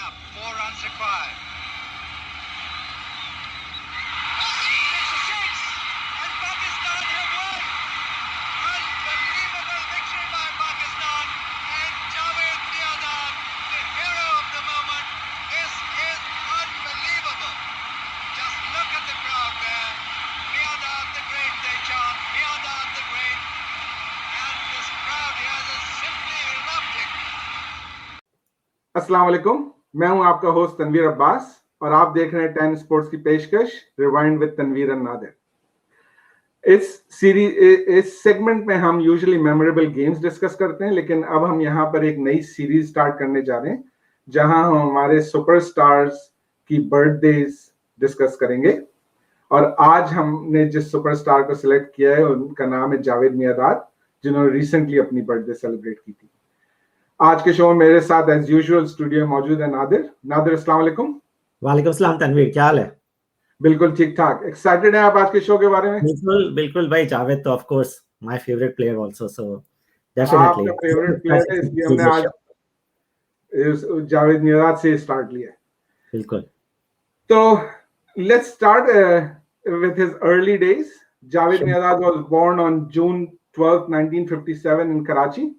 up. 4 runs required. And Pakistan have won. Unbelievable victory by Pakistan. And Javed Miandad, the hero of the moment. This is unbelievable. Just look at the crowd there. Miandad the Great, they chant. Miandad the Great. And this crowd here is simply erupting. अस्सलाम वालेकुम, मैं हूं आपका host Tanveer Abbas और आप देख रहे हैं 10 स्पोर्ट्स की पेशकश rewind with Tanveer and Nadir. इस सेगमेंट में हम यूजुअली मेमोरेबल गेम्स डिस्कस करते हैं, लेकिन अब हम यहां पर एक नई सीरीज स्टार्ट करने जा रहे हैं जहां हम हमारे सुपरस्टार्स की बर्थडेज डिस्कस करेंगे। और आज हमने जिस सुपरस्टार को सिलेक्ट किया है उनका नाम है जावेद मियांदाद, जिन्होंने रिसेंटली अपनी बर्थडे सेलिब्रेट की थी। आज के शो में मेरे साथ एज यूजुअल स्टूडियो मौजूद है नादिर। अस्सलाम वालेकुम। वालेकुम सलाम तनवीर, क्या हाल है? बिल्कुल ठीक ठाक। एक्साइटेड है आप आज के शो के बारे में? बिल्कुल भाई, जावेद तो of course my favourite player also, so definitely आपका फेवरेट प्लेयर है, इसलिए हमने आज जावेद मियांदाद से स्टार्ट लिया। बिल्कुल। तो let's start with his early days. Javed Miandad was born on June 12, 1957 in Karachi.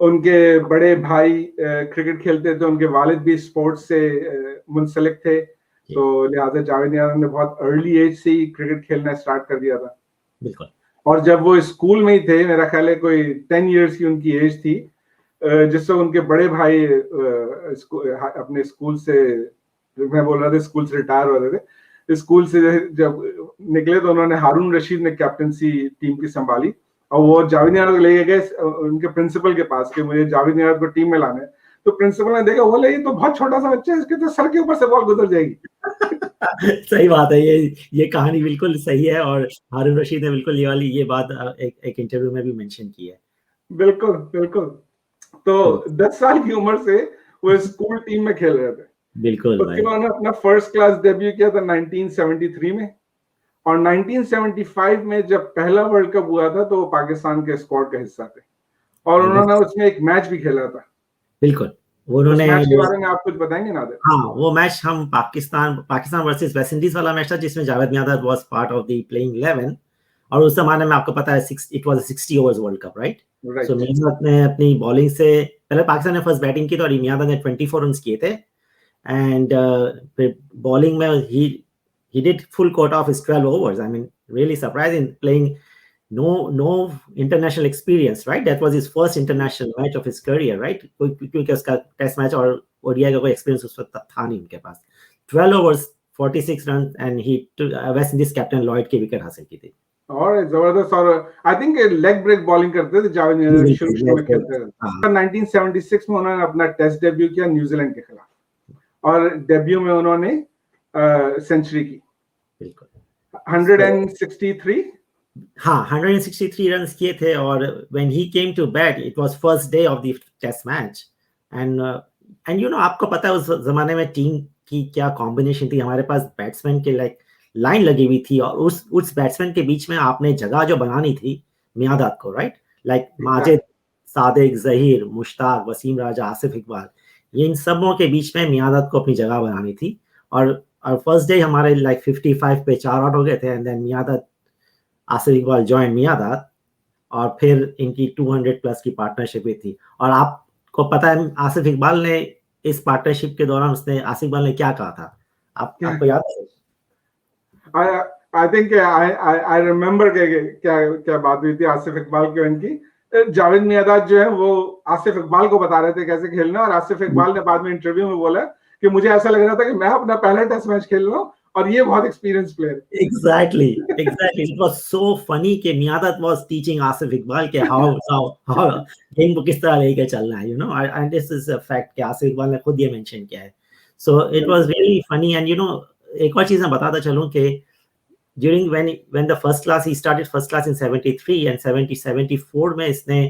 उनके बड़े भाई क्रिकेट खेलते थे, उनके वालिद भी स्पोर्ट्स से मुंसलिक थे, तो लिहाजा जावेद मियांदाद ने बहुत अर्ली एज से ही क्रिकेट खेलना स्टार्ट कर दिया था। बिल्कुल। और जब वो स्कूल में ही थे, मेरा ख्याल है कोई 10 इयर्स की उनकी एज थी, जिससे उनके बड़े भाई अपने स्कूल से, मैं बोल रहा था स्कूल से रिटायर हो रहे थे, स्कूल से जब निकले तो उन्होंने हारून रशीद ने कैप्टनसी टीम की संभाली और वो जावेद मियांदाद को ले गए उनके प्रिंसिपल के पास कि मुझे जावेद मियांदाद को टीम में लाना है। तो प्रिंसिपल ने देखा, बोले ये तो बहुत छोटा सा बच्चा है, इसके तो सर के ऊपर से बॉल गुजर जाएगी। सही बात है, ये कहानी बिल्कुल सही है और हारून रशीद ने बिल्कुल ये बात एक इंटरव्यू में भी मेंशन की है। बिल्कुल। तो 10 साल की उम्र से वो स्कूल टीम में खेल रहे थे। बिल्कुल। तो उन्होंने अपना फर्स्ट क्लास डेब्यू किया था 1973 में, और 1975 में जब पहला वर्ल्ड कप हुआ था तो वो पाकिस्तान के स्क्वाड का हिस्सा थे और उन्होंने उसमें एक मैच भी खेला था। बिल्कुल। उन्होंने मैच के बारे में आप कुछ बताएंगे नादिर? हाँ, वो मैच हम पाकिस्तान वर्सेस वेस्ट इंडीज वाला मैच था, जिसमें Javed Miandad was part of the playing 11, और उस जमाने में आपको पता है it was 60 overs world cup, right? So Miandad ने अपनी बॉलिंग से पहले पाकिस्तान ने फर्स्ट बैटिंग की तो मियांदाद ने 24 रन किए थे, एंड फिर बॉलिंग में he did full quota of his 12 overs. I mean, really surprising, playing no international experience, right? That was his first international match of his career, right? क्योंकि उसका test match और ODI का कोई experience उस वक्त था नहीं उनके पास। 12 overs 46 run and he West Indies captain Lloyd की विकेट हासिल की थी। और जबरदस्त, और I think leg break bowling करते थे जावेद मियांदाद, शुरू में खेलते थे। 1976 में उन्होंने अपना टेस्ट डेब्यू किया न्यूजीलैंड के खिलाफ, और डेब्यू में उन्होंने सेंचुरी की। 163 हाँ, 163 रन किए थे, और when he came to bat it was first day of the test match, and you know, आपको पता है उस जमाने में टीम की क्या कॉम्बिनेशन थी। हमारे पास बैट्समैन के लाइन लगी हुई थी, और उस बैट्समैन के बीच में आपने जगह जो बनानी थी मियांदाद को, राइट? लाइक माजिद, सादिक, जहीर, मुश्ताक, वसीम राजा, आसिफ इकबाल, ये इन सबों के बीच में मियांदाद को अपनी जगह बनानी थी। और फर्स्ट डे हमारे 55 पे 4 आउट हो गए थे, and then Miandad, Asif Iqbal join Miandad, और फिर इनकी 200 प्लस की पार्टनरशिप भी थी। और आपको पता है आसिफ इकबाल ने इस पार्टनरशिप के दौरान आसिफ इकबाल ने क्या कहा था, आपको याद है? I think I remember क्या बात हुई थी आसिफ इकबाल की। उनकी जावेद मियांदाद जो है वो आसिफ इकबाल को बता रहे थे कैसे खेलना, और आसिफ इकबाल ने बाद में इंटरव्यू में बोला कि मुझे ऐसा लग रहा था कि मैं अपना पहला टेस्ट मैच खेल रहा हूँ और ये बहुत experience player. Exactly. It was so funny कि मियांदाद was teaching आसिफ इकबाल के how गेम को किस तरह लेके चलना है, you know, and this is a fact कि आसिफ इकबाल ने खुद ये मेंशन किया है। So it was really funny, and you know, एक और चीज मैं बताता चलूं कि during when the first class, he started first class in 73, and 74 में इसने,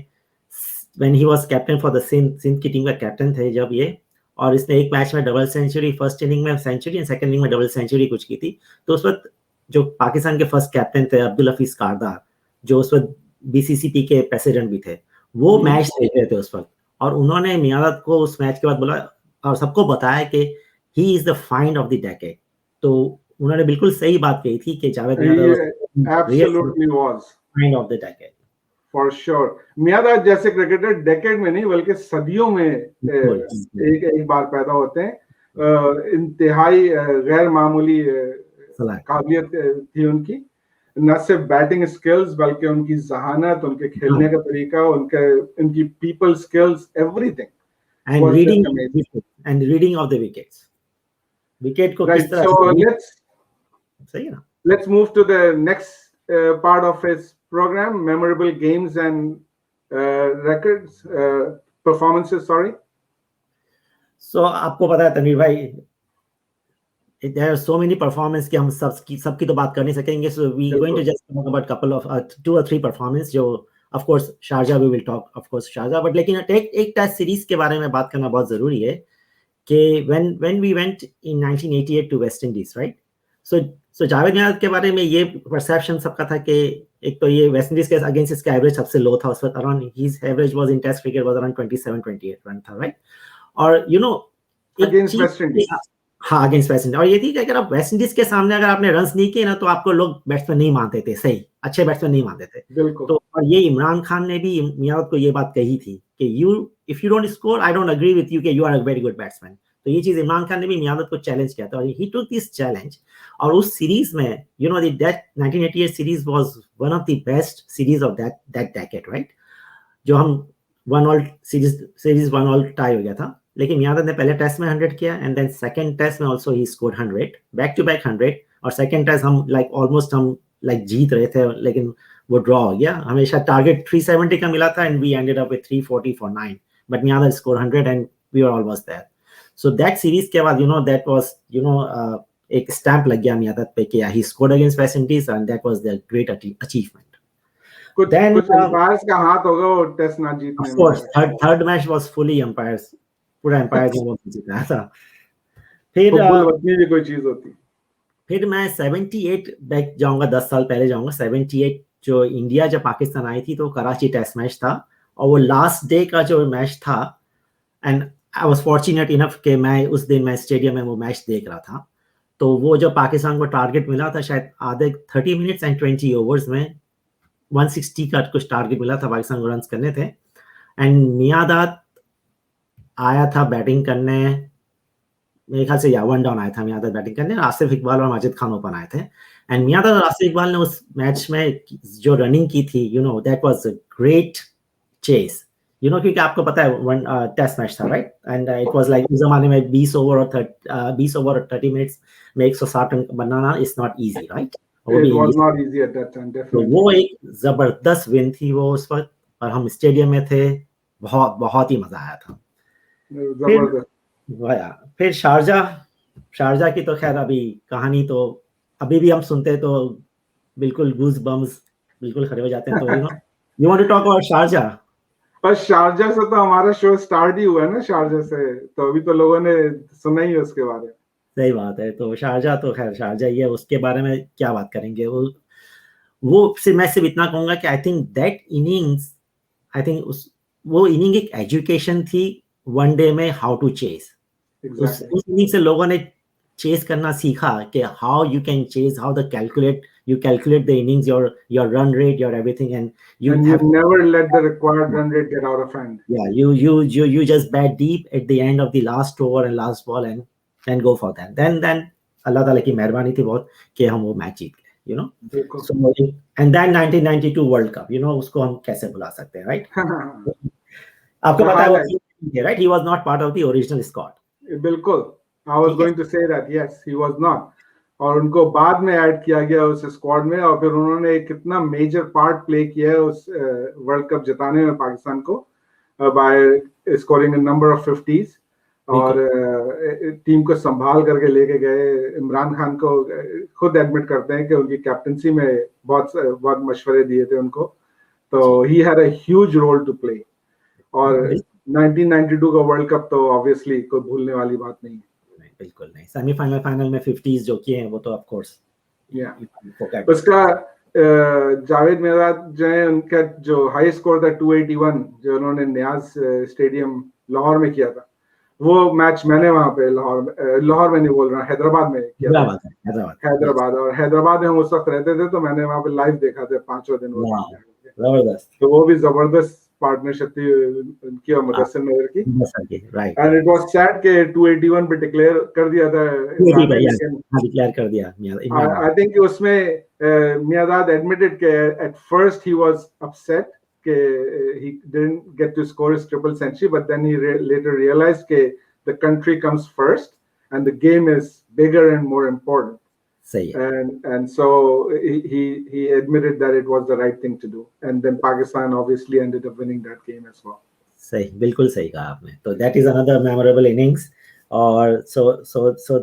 when he was captain for the Sindh की टीम का कैप्टन थे जब ये, और इसने एक मैच में डबल सेंचुरी, फर्स्ट इनिंग में सेंचुरी एंड सेकंड इनिंग में डबल सेंचुरी कुछ की थी। तो उस वक्त जो पाकिस्तान के फर्स्ट कैप्टन थे अब्दुल हफीज कारदार, जो उस वक्त बीसीसीपी के प्रेसिडेंट भी थे, वो मैच देख रहे थे उस वक्त, और उन्होंने मियांदाद को उस मैच के बाद बोला, और सबको बताया कि ही is the find of the decade. तो उन्होंने बिल्कुल सही बात कही थी कि Javed He absolutely was find of the decade. for sure. My dad जैसे क्रिकेटर डेकेड में नहीं बल्कि सदियों में एक बार पैदा होते हैं। इंतहाई गैर मामूली काबिलियत थी उनकी, न सिर्फ बैटिंग स्किल्स बल्कि उनकी जहानत, उनके खेलने का तरीका, उनकी people skills, everything. And reading of the wickets, wicket को किस तरह से सही है ना। Let's move to the next part of his program, memorable games and records, performances, sorry. So आपको पता है तनवीर भाई, there are so many performances कि हम सबकी तो बात कर नहीं सकेंगे, so we going to just talk about couple of 2 or 3 performances जो of course Sharjah we will talk of course Sharjah, but लेकिन एक टेस्ट सीरीज के बारे में बात करना बहुत जरूरी है कि when we went in 1988 to West Indies, right? So Javed my dad के बारे में ये परसेप्शन सबका था कि एक तो ये वेस्ट इंडीज के अगेंस्ट इसका एवरेज सबसे लो था उस वक्त, around his average was in test cricket was around 27-28 run था, राइट? और you know against West Indies, हाँ अगेंस्ट वेस्ट इंडीज। और ये थी कि अगर आप वेस्ट इंडीज के सामने अगर आपने रन्स नहीं किए ना तो आपको लोग बैट्समैन नहीं मानते थे, सही अच्छे बैट्समैन नहीं मानते थे। बिल्कुल। तो और ये इमरान खान ने भी मियादाद को ये बात कही थी कि if you don't score I don't agree with you कि you are a very good batsman. तो ये चीज इमरान खान ने भी मियादाद को चैलेंज किया था और ही टुक दिस चैलेंज। और उस सीरीज में you know that 1988 series was one of the best series of that decade, right? जो हम 1-1 सीरीज 1-1 टाई हो गया था, लेकिन मियादाद ने पहले टेस्ट में 100 किया एंड देन सेकंड टेस्ट में also he scored 100 back to back 100। और सेकंड टेस्ट हम ऑलमोस्ट हम जीत रहे थे लेकिन वो ड्रॉ हो गया। हमेशा टारगेट 370 का मिला था and we ended up with 340 for 9, but Miandad score 100 and we were almost there. So that series के बाद दैट वाज एक स्टैंप लग गया मियादाद पे कि he scored against West Indies and that was the great achievement. कुछ एम्पायर्स का हाथ होगा वो टेस्ट ना जीतने में। Of course third match was fully umpires, पूरा एम्पायर्स ने वो जीता था। फिर वतनी भी कोई चीज होती। फिर मैं 78 बैक जाऊंगा, 10 साल पहले जाऊंगा। 78 जो इंडिया जब पाकिस्तान आई थी तो कराची टेस्ट मैच था और वो लास्ट डे का जो मैच था and I was fortunate enough कि मैं उस दिन मैं स्टेडियम में वो मैच देख रहा था। तो वो जो पाकिस्तान को टारगेट मिला था शायद आधे 30 मिनट्स एंड 20 ओवर्स में 160 का कुछ टारगेट मिला था, पाकिस्तान को रन्स करने थे। एंड मियादाद आया था बैटिंग करने, मेरे ख्याल से या 1 डाउन आया था मियादाद बैटिंग करने, आसिफ इकबाल और माजिद खान ओपन आए थे। एंड मियादाद और आसिफ इकबाल ने उस मैच में जो रनिंग की थी that was a great chase, क्योंकि आपको पता है टेस्ट मैच था, right? And it was like उस जमाने में 20 ओवर और 30 मिनट्स में 160 run banana is not easy, right? It was not easy at that time, definitely. तो वो एक जबरदस्त विन थी वो उस वक्त और हम स्टेडियम में थे, बहुत ही मजा आया था। फिर शारजा की तो खैर अभी कहानी तो अभी भी हम सुनते तो बिल्कुल गूज बम्स बिल्कुल खड़े हो जाते हैं। तो you want to talk about Sharjah? पर शारजा से तो हमारा शो स्टार्ट ही हुआ है ना, शारजा से तो अभी तो लोगों ने सुना ही है उसके बारे में। सही बात है। तो शारजा तो खैर शारजा ही है, उसके बारे में क्या बात करेंगे। वो सिर्फ मैं इतना कहूंगा कि आई थिंक दैट इनिंग्स, वो इनिंग एक एजुकेशन थी वनडे में, हाउ टू चेस। उस इनिंग से लोगों ने चेस करना सीखा कि how you can chess, how you calculate the innings, your run rate, your everything, and you never let the required run rate get out of hand. Yeah, you just bat deep at the end of the last over and last ball and go for that. Then Allah Taala की मेहरबानी थी बहुत कि हम वो match जीत गए, So and then 1992 World Cup, उसको हम कैसे भुला सकते हैं, right? आपको पता है right? He was not part of the original squad. बिल्कुल, I was going to say that, yes, he was not. और उनको बाद में ऐड किया गया उस स्क्वाड में और फिर उन्होंने कितना मेजर पार्ट प्ले किया है उस वर्ल्ड कप जिताने में पाकिस्तान को by scoring a number of 50s और टीम को संभाल करके लेके गए। इमरान खान को खुद एडमिट करते हैं कि उनकी कैप्टनसी में बहुत मशवरे दिए थे उनको, तो he had a huge role to play. और 1992 का वर्ल्ड कप तो ऑब्वियसली कोई भूलने वाली बात नहीं है। बिल्कुल नहीं। सेमीफाइनल फाइनल में 50s जो किए हैं वो तो ऑफ कोर्स उसका जावेद मियादाद जो है उनका जो हाई स्कोर था 281 जो उन्होंने नियाज स्टेडियम लाहौर में किया था, वो मैच मैंने वहां पे लाहौर में नहीं बोल रहा, हैदराबाद में किया था। हैदराबाद और हैदराबाद में हम उस वक्त रहते थे, तो मैंने वहां पे लाइव देखा था 5 दिन वो वाह, जबरदस्त। तो वो भी जबरदस्त पार्टनरशिप थी उनकी और मुदस्सिर नजर की। Right, and it was sad के 281 पे डिक्लेयर कर दिया था इमरान ने, लेकिन डिक्लेयर कर दिया आई थिंक उसमें मियादाद एडमिटेड के at first he was upset के he didn't get to score his triple century, but then he later realized that the country comes first and the game is bigger and more important. सही है. And so he admitted that it was the right thing to do, and then Pakistan obviously ended up winning that game as well. सही, बिल्कुल सही कहा आपने. तो that is another memorable innings. और so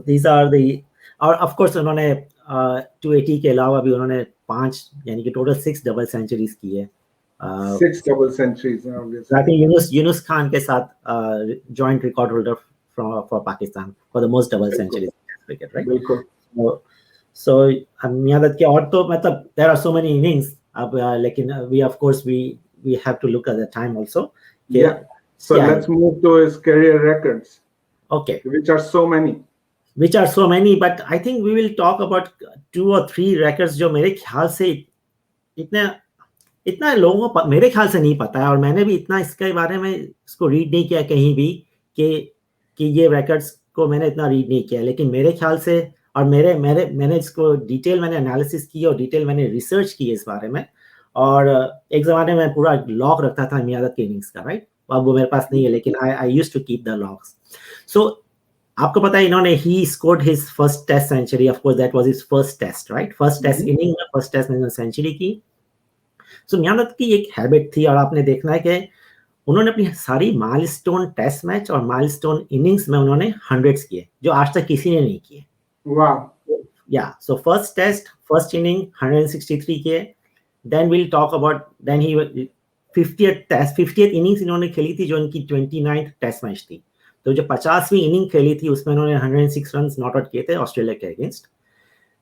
these are the, और of course उन्होंने 280 के अलावा भी उन्होंने 5 यानी कि टोटल 6 डबल सेंचुरीज की है. 6 double centuries. I think Yunus Khan के साथ joint record holder for Pakistan for the most double centuries in cricket, right? बिल्कुल. So मियादाद के और तो मतलब there are so many innings. अब लेकिन we of course we have to look at the time also. Yeah. So let's move to his career records. Okay. Which are so many, but I think we will talk about 2 or 3 records जो मेरे ख्याल से इतना लोगों को मेरे ख्याल से नहीं पता है, और मैंने भी इतना इसके बारे में इसको रीड नहीं किया कहीं भी कि ये रिकॉर्ड्स को मैंने इतना रीड नहीं किया, लेकिन मेरे ख्याल से, और मैंने इसको डिटेल मैंने एनालिसिस की और डिटेल मैंने रिसर्च की इस बारे में, और एक ज़माने में पूरा लॉग रखता था मियादाद के इनिंग्स का, राइट? अब वो मेरे पास नहीं है, लेकिन I used to keep the logs. So आपको पता है इन्होंने ही scored his first test century, of course that was his first test, right? First test inning में फर्स्ट टेस्ट में सेंचुरी की. सो मियादाद की एक हैबिट थी, और आपने देखना है कि उन्होंने अपनी सारी माइलस्टोन टेस्ट मैच और माइलस्टोन इनिंग्स में उन्होंने 100s किए, जो आज तक किसी ने नहीं किए. वाह. Yeah so first test, first inning 163 किए. Then we'll talk about, then he 50th innings इन्होंने खेली थी, जो इनकी 29th टेस्ट मैच थी. तो जो 50वीं इनिंग खेली थी उसमें उन्होंने 106 रन नॉट आउट किए थे ऑस्ट्रेलिया के against.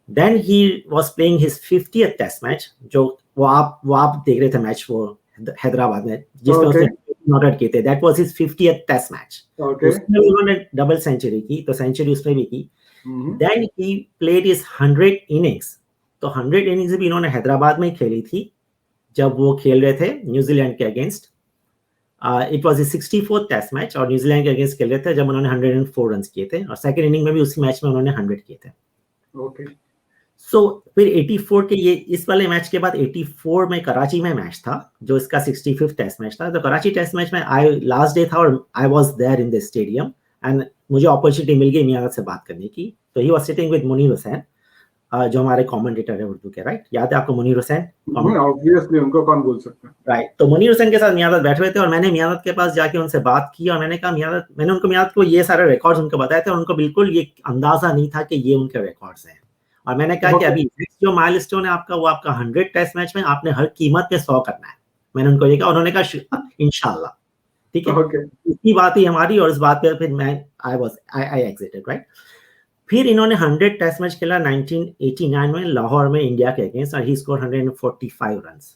Then he was playing his 50th test match, जो वो आप देख रहे थे मैच वो हैदराबाद में, जिसमें उसने नॉट आउट किए थे. That was his 50th test match. उसमें उन्होंने डबल सेंचुरी की, तो सेंचुरी उसमें भी की. Then he played his 100 innings. तो 100 इनिंग्स भी इन्होंने हैदराबाद में खेली थी जब वो खेल रहे थे न्यूजीलैंड के against. It was his 64th test match, और न्यूजीलैंड के अगेंस्ट खेल रहे थे जब उन्होंने 104 रन किए थे, और सेकंड इनिंग में भी उसी मैच में उन्होंने 100 किए थे. ओके. सो फिर 84 के ये इस वाले मैच के बाद 84 में कराची में मैच था, जो इसका 65th टेस्ट मैच था. तो कराची टेस्ट मैच में लास्ट डे था, और I was there in the stadium, and मुझे अपॉर्चुनिटी मिल गई मियादाद से बात करने की. तो he was sitting with Munir Hussain, जो हमारे कमेंटेटर है उर्दू के, राइट? याद है आपको मुनीर हुसैन? ऑब्वियसली, उनको कौन भूल सकता है, राइट? तो मुनीर हुसैन के साथ मियादाद बैठे हुए थे, और मैंने मियादाद के पास जाके उनसे बात की, और मैंने कहा मियादाद को ये सारे रिकॉर्ड्स उनको बताए थे, और उनको बिल्कुल ये अंदाजा नहीं था कि ये उनके रिकॉर्ड्स हैं. और मैंने कहा कि अभी जो माइलस्टोन है आपका, वो आपका 100 टेस्ट मैच में आपने हर कीमत पे 100 करना है. मैंने उनको ये कहा, उन्होंने कहा इंशाल्लाह, ठीक है. इतनी बात ही हमारी, और इस बात पे फिर मैं आई एग्जिटेड, राइट? फिर इन्होंने 100 टेस्ट मैच खेला 1989 में लाहौर में इंडिया के अगेंस्ट, और he score 145 runs.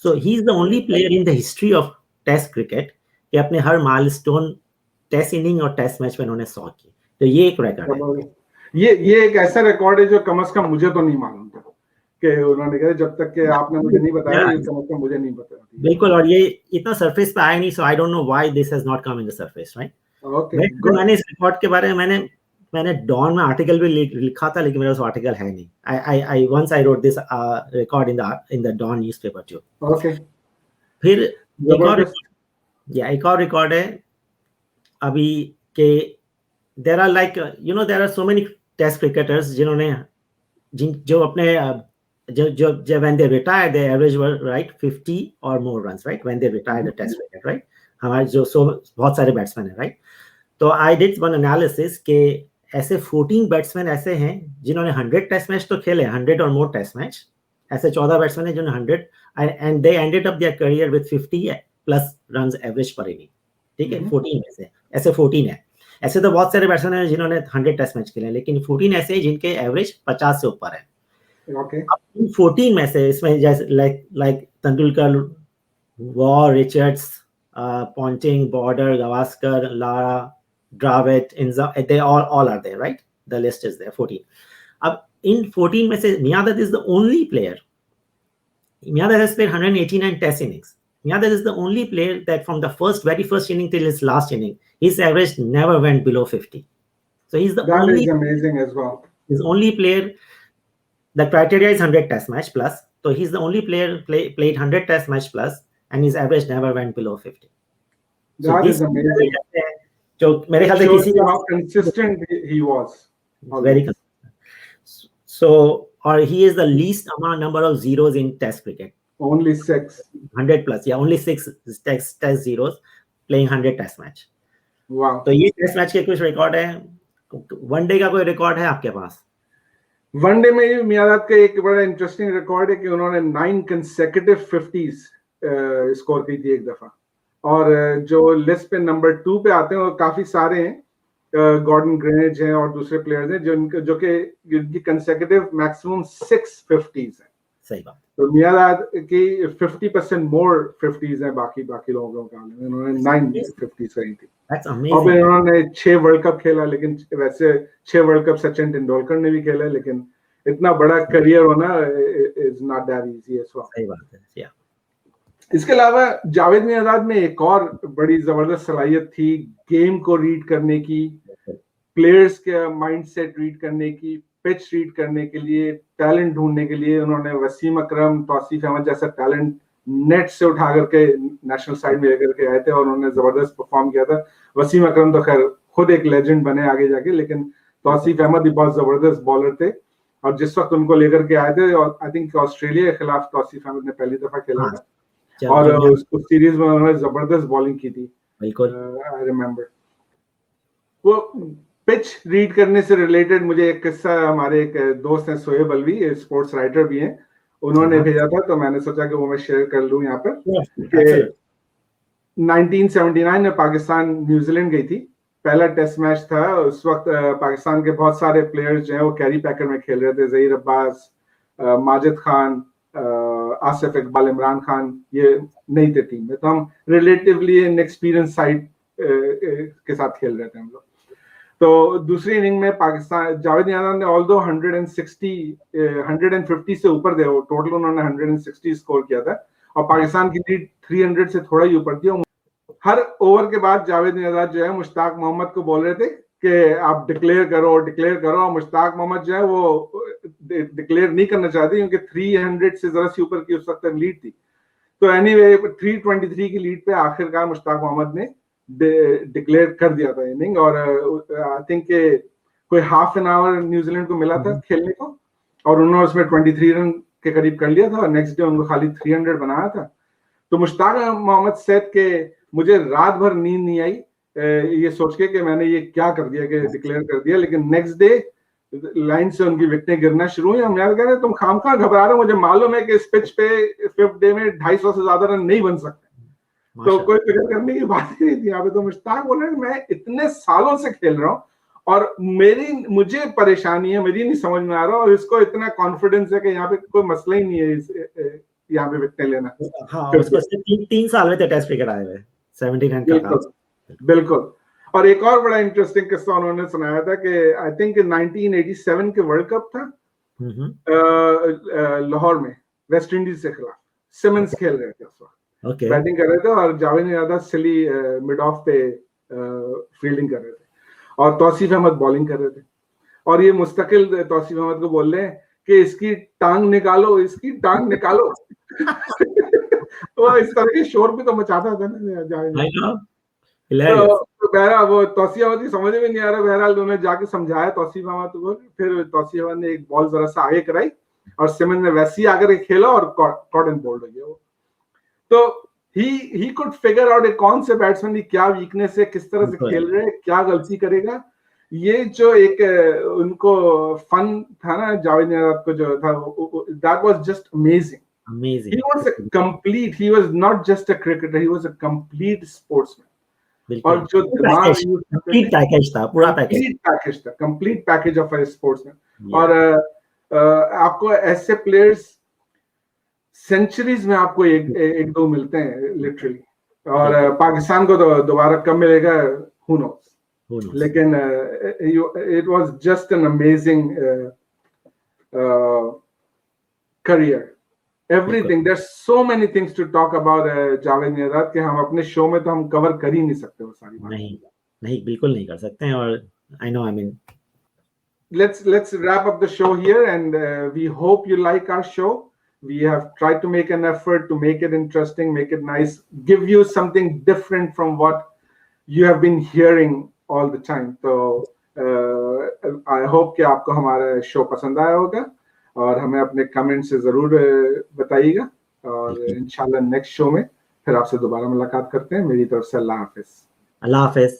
So he is the only player in the history of test cricket कि अपने हर माइलस्टोन टेस्ट इनिंग और टेस्ट मैच में इन्होंने 100 की. तो ये एक रिकॉर्ड है. ये एक ऐसा रिकॉर्ड है जो कम से कम मुझे तो नहीं मालूम था कि उन्होंने कहा, जब तक कि आपने मुझे नहीं बताया, ये कम से कम मुझे नहीं पता. बिल्कुल, और ये इतना सरफेस पे आया नहीं, so I don't know why this has not come in the surface, right? Okay. मैंने इस रिकॉर्ड के बारे में मैंने डॉन में आर्टिकल भी लिखा था, लेकिन मेरे पास आर्टिकल है नहीं. I once I wrote this record in the Dawn newspaper too. Okay. फिर एक और रिकॉर्ड है अभी के there are like there are so many test cricketers जिन्होंने जो अपने जो when they retire they average were right 50 और more runs, right? When they retire the test cricket, right? हमारे जो बहुत सारे बैट्समैन हैं, राइट? तो आई डिड वन एनालिसिस के ऐसे 14 बैट्समैन ऐसे हैं जिन्होंने 100 टेस्ट मैच तो खेले, 100 और मोर टेस्ट मैच. ऐसे 14 बैट्समैन हैं जिन्होंने 100 and they ended up their career with 50 plus runs average पर इनिंग, ठीक है? 14 में से ऐसे 14 है. ऐसे तो बहुत सारे बैट्समैन हैं जिन्होंने 100 टेस्ट मैच खेले, लेकिन 14 ऐसे हैं जिनके एवरेज 50 से ऊपर है. ओके. 14 में से इसमें जैसे like Tendulkar, war, Richards, Ponting, border, Gavaskar, Lara, Dravid, they all are there, right? The list is there, 14. Ab in 14 में से Miyadat is the only player. Miyadat has played 189 test innings. Miyadat is the only player that from the very first inning till his last inning, his average never went below 50. So he's the That only. is amazing as well. He's the only player. The criteria is 100 test match plus. So he's the only player played 100 test match plus, and his average never went below 50. That is amazing. So मेरे ख्याल से किसी how consistent he was. Very consistent. So, or he is the least number of zeros in Test cricket. Only 6. 100 plus, yeah, only 6 test zeros playing 100 Test match. Wow. तो ये Test match के कुछ record है. One day का कोई record है आपके पास? One day में मियादाद का एक बड़ा इंटरेस्टिंग रिकॉर्ड है कि उन्होंने 9 consecutive 50s स्कोर की थी एक दफा. और जो लिस्ट पे नंबर 2 पे आते हैं वो काफी सारे हैं. गॉर्डन ग्रेनेज हैं और दूसरे प्लेयर्स हैं जो कि जिनकी कंसेक्यूटिव मैक्सिमम 6 50s हैं. सही बात. तो मियादाद की 50% मोर 50s हैं बाकी लोगों के मुकाबले. उन्होंने 9 50s करी थी. That's amazing. और फिर उन्होंने 6 वर्ल्ड कप खेला, लेकिन वैसे 6 वर्ल्ड कप सचिन तेंदुलकर ने भी खेला, लेकिन इतना बड़ा करियर होना is not that easy as well. सही बात है. या इसके अलावा जावेद मियादाद में एक और बड़ी जबरदस्त सलाहियत थी गेम को रीड करने की, प्लेयर्स के माइंडसेट रीड करने की, पिच रीड करने के लिए, टैलेंट ढूंढने के लिए. उन्होंने वसीम अकरम, तौसीफ अहमद जैसा टैलेंट नेट से उठा करके नेशनल साइड में लेकर के आए थे और उन्होंने जबरदस्त परफॉर्म किया था. वसीम अकरम तो खैर खुद एक लेजेंड बने आगे जाके, लेकिन तौसीफ अहमद भी बहुत जबरदस्त बॉलर थे. और जिस वक्त उनको लेकर के आए थे, और आई थिंक ऑस्ट्रेलिया के खिलाफ तौसीफ अहमद ने पहली दफा खेला था और उस सीरीज में उन्होंने जबरदस्त बॉलिंग की थी. I remember. वो पिच रीड करने से रिलेटेड मुझे एक किस्सा, हमारे एक दोस्त हैं सोहेब अलवी, स्पोर्ट्स राइटर भी हैं, उन्होंने भेजा था, तो मैंने सोचा कि वो मैं शेयर कर लूं यहाँ पर. कि 1979 में पाकिस्तान न्यूजीलैंड गई थी, पहला टेस्ट मैच था. उस वक्त पाकिस्तान के बहुत सारे प्लेयर्स जो हैं वो कैरी पैकर में खेल रहे थे. जहीर अब्बास, माजिद खान, आसिफ इकबाल, इमरान खान, ये नहीं थे टीम में. तो हम रिलेटिवली इनएक्सपीरियंस साइड के साथ खेल रहे थे हम लोग. तो दूसरी इनिंग में पाकिस्तान, जावेद मियादाद ने ऑल्दो 150 से ऊपर थे, टोटल उन्होंने 160 स्कोर किया था और पाकिस्तान की लीड 300 से थोड़ा ही ऊपर थी. हर ओवर के बाद जावेद मियादाद जो है मुश्ताक मोहम्मद को बोल रहे थे कि आप डिक्लेयर करो. और मुश्ताक मोहम्मद जो है वो डिक्लेयर नहीं करना चाहते क्योंकि 300 से जरा सी ऊपर की उस वक्त लीड थी. तो एनीवे 323 की लीड पे आखिरकार मुश्ताक मोहम्मद ने डिक्लेयर कर दिया था इनिंग. और आई थिंक कोई हाफ एन आवर न्यूजीलैंड को मिला था खेलने को और उन्होंने उसमें 23 रन के करीब कर लिया था और नेक्स्ट डे उनको खाली 300 बनाया था. तो मुश्ताक मोहम्मद सेठ के मुझे रात भर नींद नहीं आई ये सोच के कि मैंने ये क्या कर दिया कि डिक्लेयर कर दिया, लेकिन नेक्स्ट डे लाइन से उनकी विकेटें गिरना शुरू हुई. हम याद कह रहे तुम खामखा घबरा रहे हो, मुझे मालूम है कि इस पिच पे 5th डे में 250 से ज्यादा रन नहीं बन सकते. तो कोई फिक्र करने की बात ही नहीं थी यहाँ पे. तो मुश्ताक बोल रहे हैं मैं इतने सालों से खेल रहा हूँ और मुझे परेशानी है, मुझे नहीं समझ में आ रहा और इसको इतना कॉन्फिडेंस है कि यहाँ पे कोई मसला ही नहीं है यहाँ पे विकेट लेना. हाँ, उसको 3 साल में टेस्ट क्रिकेट आए हुए 79 का. बिल्कुल. और एक और बड़ा इंटरेस्टिंग किस्सा उन्होंने सुनाया था कि आई थिंक 1987 के वर्ल्ड कप था लाहौर में वेस्ट इंडीज से खिलाफ. सिमंस खेल रहे थे उस वक्त, बैटिंग कर रहे थे और Javed my dad silly mid of पे फील्डिंग कर रहे थे और तौसीफ अहमद बॉलिंग कर रहे थे. और ये मुस्तकिल तौसीफ अहमद को बोल रहे हैं कि इसकी टांग निकालो. तो इस तरह के शोर भी तो मचाता था ना जावेद. तो बहरहाल वो तौसीफ अहमद की समझ में नहीं आ रहा. बहरहाल उन्होंने जाके समझाया तौसीफ अहमद को. फिर तौसीफ अहमद ने एक बॉल जरा सा आगे कराई और सिमंस ने वैसे ही आकर खेला और कॉट एंड बोल्ड हो गया वो. तो ही कुड फिगर आउट कौन से बैट्समैन की क्या वीकनेस है, किस तरह से खेल रहे हैं, क्या गलती करेगा. ये जो एक उनको फन था ना जावेद मियादाद को जो था, that was just amazing. He was a complete, he was not just a cricketer, he was a complete sportsman. और जो दिमाग complete package था, पूरा package था, complete package of a sportsman. और आपको ऐसे प्लेयर्स सेंचुरीज में आपको एक दो मिलते हैं लिटरली. और पाकिस्तान को तो दोबारा कब मिलेगा who knows. Who knows? लेकिन it was just an amazing career. Everything. There's so many things to talk about Javed Miandad कि हम अपने शो में तो हम कवर कर ही नहीं सकते वो सारी बातें. नहीं बिल्कुल नहीं कर सकते हैं. और I know, I mean, let's wrap up the show here, and we hope you like our show. We have tried to make an effort to make it interesting, make it nice, give you something different from what you have been hearing all the time. So I hope कि आपको हमारा show पसंद आया होगा और हमें अपने comment से जरूर बताइएगा और इंशाल्लाह नेक्स्ट शो में फिर आपसे दोबारा मुलाकात करते हैं. मेरी तरफ से अल्लाह हाफिज. Allah Hafiz.